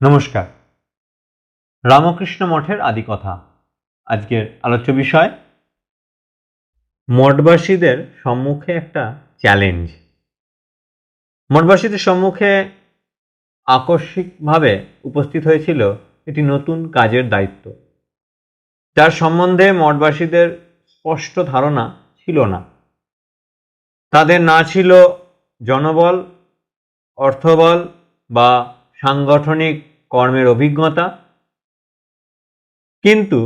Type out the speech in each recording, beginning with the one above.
নমস্কার। রামকৃষ্ণ মঠের আদিকথা। আজকের আলোচ্য বিষয় মঠবাসীদের সম্মুখে একটা চ্যালেঞ্জ। মঠবাসীদের সম্মুখে আকস্মিকভাবে উপস্থিত হয়েছিল একটি নতুন কাজের দায়িত্ব, যার সম্বন্ধে মঠবাসীদের স্পষ্ট ধারণা ছিল না। তাদের না ছিল জনবল, অর্থবল বা সাংগঠনিক কর্মের অভিজ্ঞতা, কিন্তু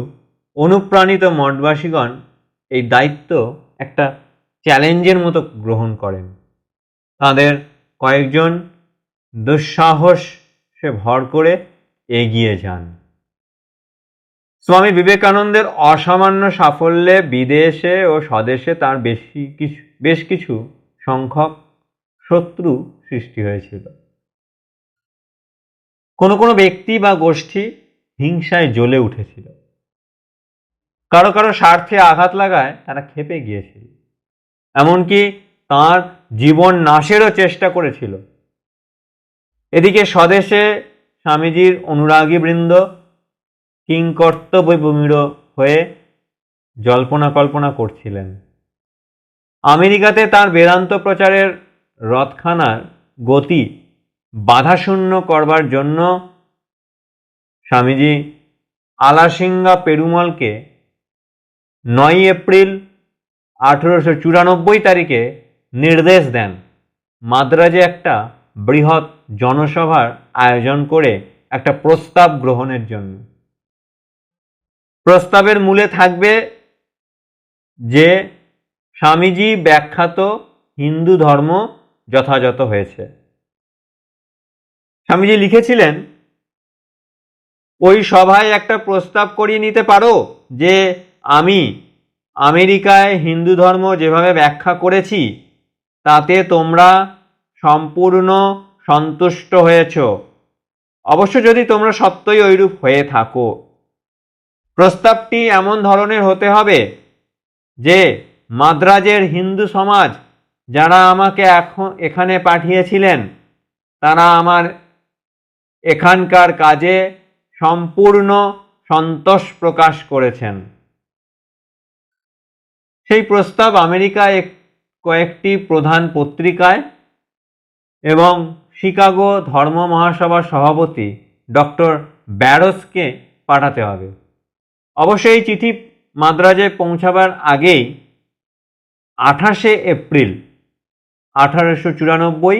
অনুপ্রাণিত মঠবাসীগণ এই দায়িত্ব একটা চ্যালেঞ্জের মতো গ্রহণ করেন। তাদের কয়েকজন দুঃসাহসে ভর করে এগিয়ে যান। স্বামী বিবেকানন্দের অসামান্য সাফল্যে বিদেশে ও স্বদেশে তার বেশ কিছু সংখ্যক শত্রু সৃষ্টি হয়েছিল। কোনো কোনো ব্যক্তি বা গোষ্ঠী হিংসায় জ্বলে উঠেছিল। কারো কারো স্বার্থে আঘাত লাগায় তারা ক্ষেপে গিয়েছিল, এমনকি তার জীবন নাশেরও চেষ্টা করেছিল। এদিকে স্বদেশে স্বামীজির অনুরাগী বৃন্দ কিংকর্তব্যবিমূঢ় হয়ে জল্পনা কল্পনা করছিলেন। আমেরিকাতে তার বেদান্ত প্রচারের রথখানার গতি বাধাশূন্য করবার জন্য স্বামীজি আলাসিঙ্গা পেরুমলকে 9 এপ্রিল 1894 তারিখে নির্দেশ দেন মাদ্রাজে একটা বৃহৎ জনসভার আয়োজন করে একটা প্রস্তাব গ্রহণের জন্য। প্রস্তাবের মূলে থাকবে যে স্বামীজি ব্যাখ্যাত হিন্দু ধর্ম যথাযথ হয়েছে। স্বামীজি লিখেছিলেন, ওই সভায় একটা প্রস্তাব করিয়ে নিতে পারো যে আমি আমেরিকায় হিন্দু ধর্ম যেভাবে ব্যাখ্যা করেছি তাতে তোমরা সম্পূর্ণ সন্তুষ্ট হয়েছ, অবশ্য যদি তোমরা সত্যই ঐরূপ হয়ে থাকো। প্রস্তাবটি এমন ধরনের হতে হবে যে মাদ্রাজের হিন্দু সমাজ যারা আমাকে এখানে পাঠিয়েছিলেন তারা আমার এখানকার কাজে সম্পূর্ণ সন্তোষ প্রকাশ করেছেন। সেই প্রস্তাব আমেরিকায় কয়েকটি প্রধান পত্রিকায় এবং শিকাগো ধর্ম মহাসভার সভাপতি ডক্টর ব্যারোসকে পাঠাতে হবে। অবশ্য এই চিঠি মাদ্রাজে পৌঁছাবার আগেই 28 এপ্রিল 1894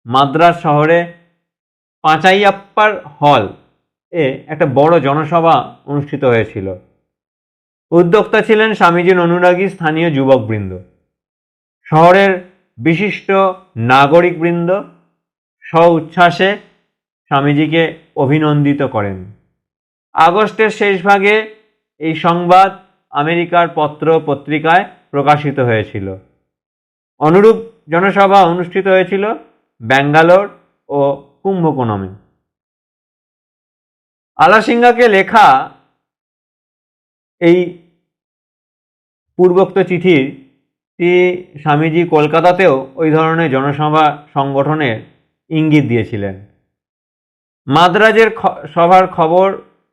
মাদ্রাজ শহরে পাঁচাইয়াপ্পার হল এ একটা বড় জনসভা অনুষ্ঠিত হয়েছিল। উদ্যোক্তা ছিলেন স্বামীজির অনুরাগী স্থানীয় যুবকবৃন্দ। শহরের বিশিষ্ট নাগরিকবৃন্দ স্ব-উচ্ছ্বাসে স্বামীজিকে অভিনন্দিত করেন। আগস্টের শেষ ভাগে এই সংবাদ আমেরিকার পত্র পত্রিকায় প্রকাশিত হয়েছিল। অনুরূপ জনসভা অনুষ্ঠিত হয়েছিল ব্যাঙ্গালোর ও কুম্ভকোণমে। আলাসিঙ্গাকে লেখা এই পূর্বোক্ত চিঠিটি স্বামীজি কলকাতাতেও ওই ধরনের জনসভা সংগঠনের ইঙ্গিত দিয়েছিলেন। মাদ্রাজের সভার খবর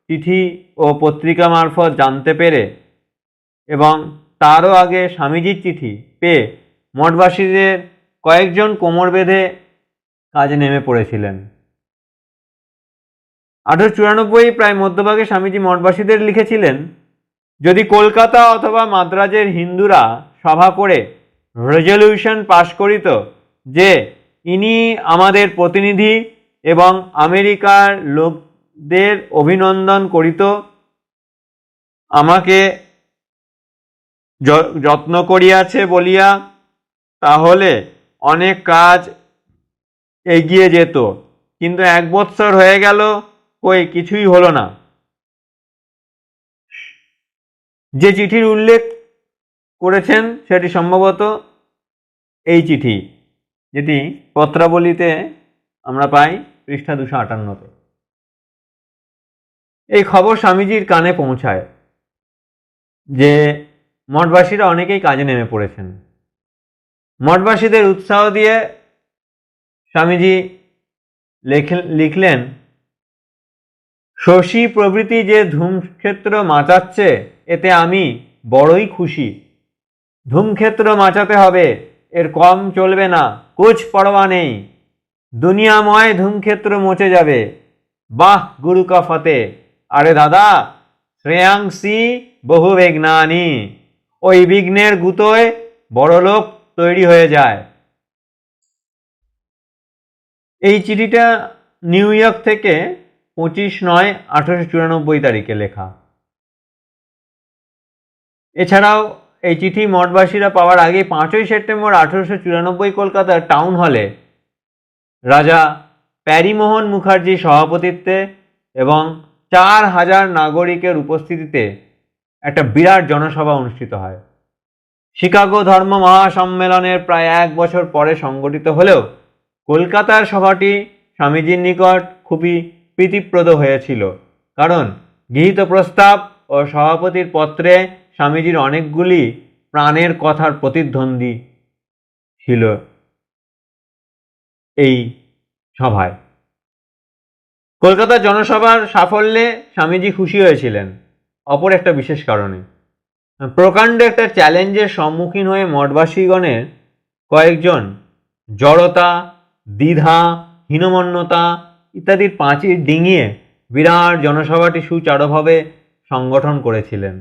চিঠি ও পত্রিকা মারফত জানতে পেরে এবং তারও আগে স্বামীজির চিঠি পেয়ে মঠবাসীদের কয়েকজন কোমর বেঁধে কাজে নেমে পড়েছিলেন। 1894 প্রায় মধ্যভাগে স্বামীজি মঠবাসীদের লিখেছিলেন, যদি কলকাতা অথবা মাদ্রাজের হিন্দুরা সভা করে রেজলিউশন পাশ করিত যে ইনি আমাদের প্রতিনিধি এবং আমেরিকার লোকদের অভিনন্দন করিত, আমাকে যত্ন করিয়াছে বলিয়া, তাহলে অনেক কাজ এগিয়ে যেত, কিন্তু 1 বৎসর হয়ে গেল, কই কিছুই হলো না। যে চিঠির উল্লেখ করেছেন সেটি সম্ভবত এই চিঠি, যেটি পত্রাবলীতে আমরা পাই পৃষ্ঠা 258-তে। এই খবর স্বামীজির কানে পৌঁছায় যে মঠবাসীরা অনেকেই কাজে নেমে পড়েছেন। মঠবাসীদের উৎসাহ দিয়ে স্বামীজি লিখলেন শশী প্রভৃতি যে ধূমক্ষেত্র মাচাচ্ছে এতে আমি বড়ই খুশি। ধূমক্ষেত্র মাচাতে হবে, এর কম চলবে না, কুছ পরোয়া নেই। দুনিয়াময় ধূমক্ষেত্র মচে যাবে। বাহ গুরু কা ফতে। আরে দাদা, শ্রেয়াংসী বহু বিঘ্নানি। ওই বিঘ্নের গুতোয় বড়লোক তৈরি হয়ে যায়। এই চিঠিটা নিউ ইয়র্ক থেকে 25/9/1894 তারিখে লেখা। এছাড়াও এই চিঠি মঠবাসীরা পাওয়ার আগে 5ই সেপ্টেম্বর 1894 কলকাতার টাউন হলে রাজা প্যারিমোহন মুখার্জির সভাপতিত্বে এবং 4000 নাগরিকের উপস্থিতিতে একটা বিরাট জনসভা অনুষ্ঠিত হয়। শিকাগো ধর্ম মহাসম্মেলনের প্রায় 1 বছর পরে সংগঠিত হলেও কলকাতার সভাটি স্বামীজির নিকট খুবই প্রীতিপ্রদ হয়েছিল, কারণ গৃহীত প্রস্তাব ও সভাপতির পত্রে স্বামীজির অনেকগুলি প্রাণের কথার প্রতিধ্বন্দ্বী ছিল এই সভায়। কলকাতার জনসভার সাফল্যে স্বামীজি খুশি হয়েছিলেন অপর একটা বিশেষ কারণে। প্রকাণ্ড একটা চ্যালেঞ্জের সম্মুখীন হয়ে মঠবাসীগণের কয়েকজন জড়তা, দ্বিধা, হীনমন্যতা ইত্যাদির পাঁচির ডিঙিয়ে বিরাট জনসভাটি সুচারুভাবে সংগঠন করেছিলেন।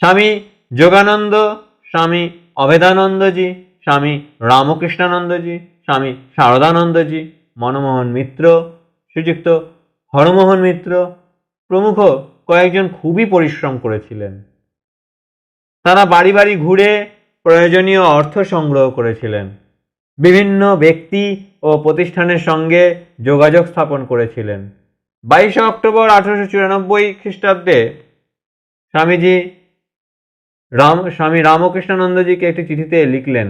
স্বামী যোগানন্দ, স্বামী অভেদানন্দজি, স্বামী রামকৃষ্ণানন্দজি, স্বামী শারদানন্দজি, মনমোহন মিত্র, শ্রীযুক্ত হরমোহন মিত্র প্রমুখ কয়েকজন খুবই পরিশ্রম করেছিলেন। তারা বাড়ি বাড়ি ঘুরে প্রয়োজনীয় অর্থ সংগ্রহ করেছিলেন, বিভিন্ন ব্যক্তি ও প্রতিষ্ঠানের সঙ্গে যোগাযোগ স্থাপন করেছিলেন। 22 অক্টোবর 1894 খ্রিস্টাব্দে স্বামী রামকৃষ্ণানন্দজিকে একটি চিঠিতে লিখলেন,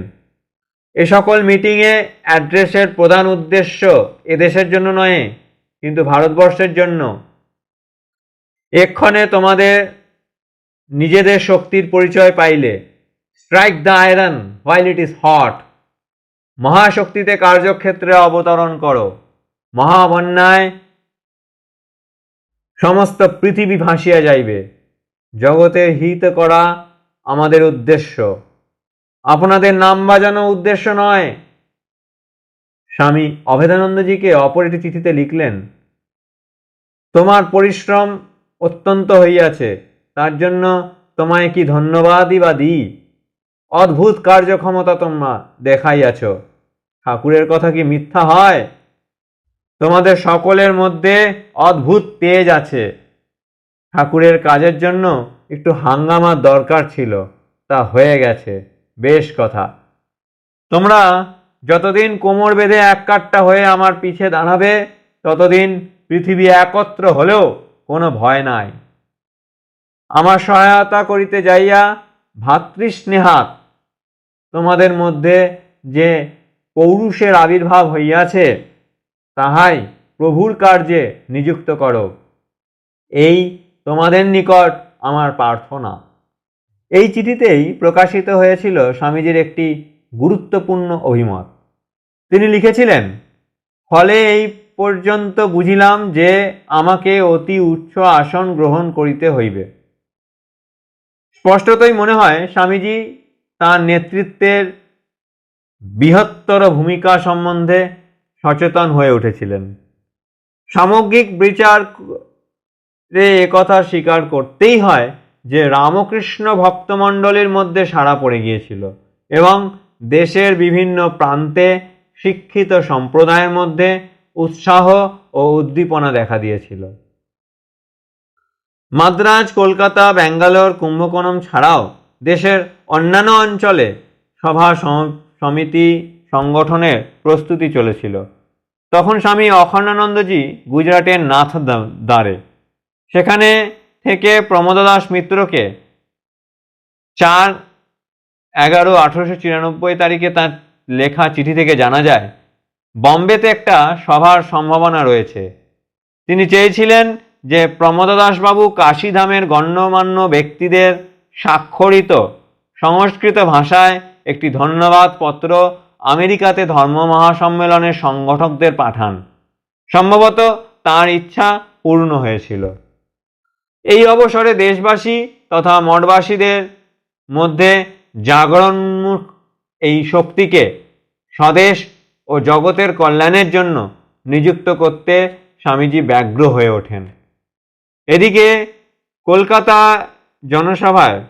এ সকল মিটিংয়ে অ্যাড্রেসের প্রধান উদ্দেশ্য এদেশের জন্য নয়, কিন্তু ভারতবর্ষের জন্য। এক্ষণে তোমাদের নিজেদের শক্তির পরিচয় পাইলে, strike the iron while it is hot. মহাশক্তিতে কার্যক্ষেত্রে অবতরণ করো। মহাবন্যায় সমস্ত পৃথিবী ভাসিয়া যাইবে। জগতের হিত করা আমাদের উদ্দেশ্য, আপনাদের নাম বাজানো উদ্দেশ্য নয়। স্বামী অভেদানন্দজিকে অপর একটি চিঠিতে লিখলেন, তোমার পরিশ্রম অত্যন্ত হইয়াছে, তার জন্য তোমায় কি ধন্যবাদই বা দিই। অদ্ভুত কার্যক্ষমতা তোমরা দেখাইয়াছ। ঠাকুরের কথা কি মিথ্যা হয়? তোমাদের সকলের মধ্যে অদ্ভুত তেজ আছে। ঠাকুরের কাজের জন্য একটু হাঙ্গামার দরকার ছিল, তা হয়ে গেছে, বেশ কথা। তোমরা যতদিন কোমর বেঁধে এক কাট্টা হয়ে আমার পিছে দাঁড়াবে, ততদিন পৃথিবী একত্র হলেও কোনো ভয় নাই। আমার সহায়তা করিতে যাইয়া ভাতৃস্নেহাৎ তোমাদের মধ্যে যে পৌরুষের আবির্ভাব হইয়াছে, তাহাই প্রভুর কার্যে নিযুক্ত করো, এই তোমাদের নিকট আমার প্রার্থনা। এই চিঠিতেই প্রকাশিত হয়েছিল স্বামীজির একটি গুরুত্বপূর্ণ অভিমত। তিনি লিখেছিলেন, ফলে এই পর্যন্ত বুঝিলাম যে আমাকে অতি উচ্চ আসন গ্রহণ করিতে হইবে। স্পষ্টতই মনে হয় স্বামীজি তাঁর নেতৃত্বের বৃহত্তর ভূমিকা সম্বন্ধে সচেতন হয়ে উঠেছিলেন। সামগ্রিক বিচারে একথা স্বীকার করতেই হয় যে রামকৃষ্ণ ভক্তমণ্ডলীর মধ্যে সাড়া পড়ে গিয়েছিল এবং দেশের বিভিন্ন প্রান্তে শিক্ষিত সম্প্রদায়ের মধ্যে উৎসাহ ও উদ্দীপনা দেখা দিয়েছিল। মাদ্রাজ, কলকাতা, ব্যাঙ্গালোর, কুম্ভকোণম ছাড়াও দেশের অন্যান্য অঞ্চলে সভা সমিতি সংগঠনের প্রস্তুতি চলেছিল। তখন স্বামী অখণ্ডানন্দজি গুজরাটের নাথদ্বারে। সেখানে থেকে প্রমোদদাস মিত্রকে 4/11/1894 তারিখে তার লেখা চিঠি থেকে জানা যায় বম্বেতে একটা সভার সম্ভাবনা রয়েছে। তিনি চেয়েছিলেন যে প্রমোদদাসবাবু কাশীধামের গণ্যমান্য ব্যক্তিদের স্বাক্ষরিত সংস্কৃত ভাষায় একটি ধন্যবাদ পত্র আমেরিকাতে ধর্ম মহাসম্মেলনের সংগঠকদের পাঠান। সম্ভবত তাঁর ইচ্ছা পূর্ণ হয়েছিল। এই অবসরে দেশবাসী তথা মঠবাসীদের মধ্যে জাগরণমুখ এই শক্তিকে স্বদেশ ও জগতের কল্যাণের জন্য নিযুক্ত করতে স্বামীজি ব্যগ্র হয়ে ওঠেন। এদিকে কলকাতা জনসভায়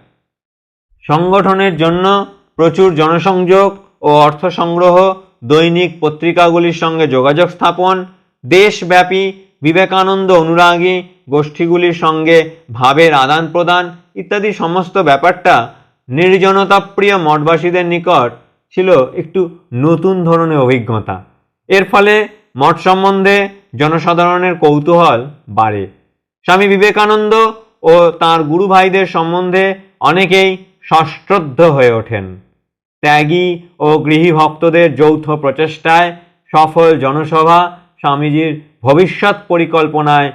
সংগঠনের জন্য প্রচুর জনসংযোগ ও অর্থ সংগ্রহ, দৈনিক পত্রিকাগুলির সঙ্গে যোগাযোগ স্থাপন, দেশব্যাপী বিবেকানন্দ অনুরাগী গোষ্ঠীগুলির সঙ্গে ভাবের আদান প্রদান ইত্যাদি সমস্ত ব্যাপারটা নির্জনতাপ্রিয় মঠবাসীদের নিকট ছিল একটু নতুন ধরনের অভিজ্ঞতা। এর ফলে মঠ সম্বন্ধে জনসাধারণের কৌতূহল বাড়ে। স্বামী বিবেকানন্দ ও তাঁর গুরু ভাইদের সম্বন্ধে অনেকেই সশ্রদ্ধ হয়ে ওঠেন। ত্যাগী ও গৃহী ভক্তদের যৌথ প্রচেষ্টায় সফল জনসভা স্বামীজির ভবিষ্যৎ পরিকল্পনায়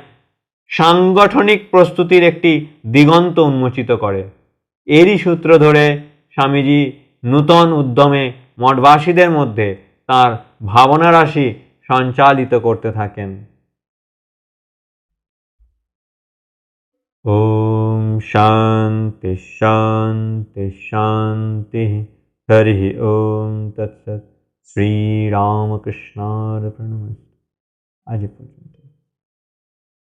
সাংগঠনিক প্রস্তুতির একটি দিগন্ত উন্মোচিত করে। এরই সূত্র ধরে স্বামীজি নূতন উদ্যমে মঠবাসীদের মধ্যে তাঁর ভাবনারাশি সঞ্চালিত করতে থাকেন। ওম শান্তি শান্তি শান্তি। হরি ওম তৎসৎ। শ্রীরামকৃষ্ণার্পণমস্তু। আজ পর্যন্ত।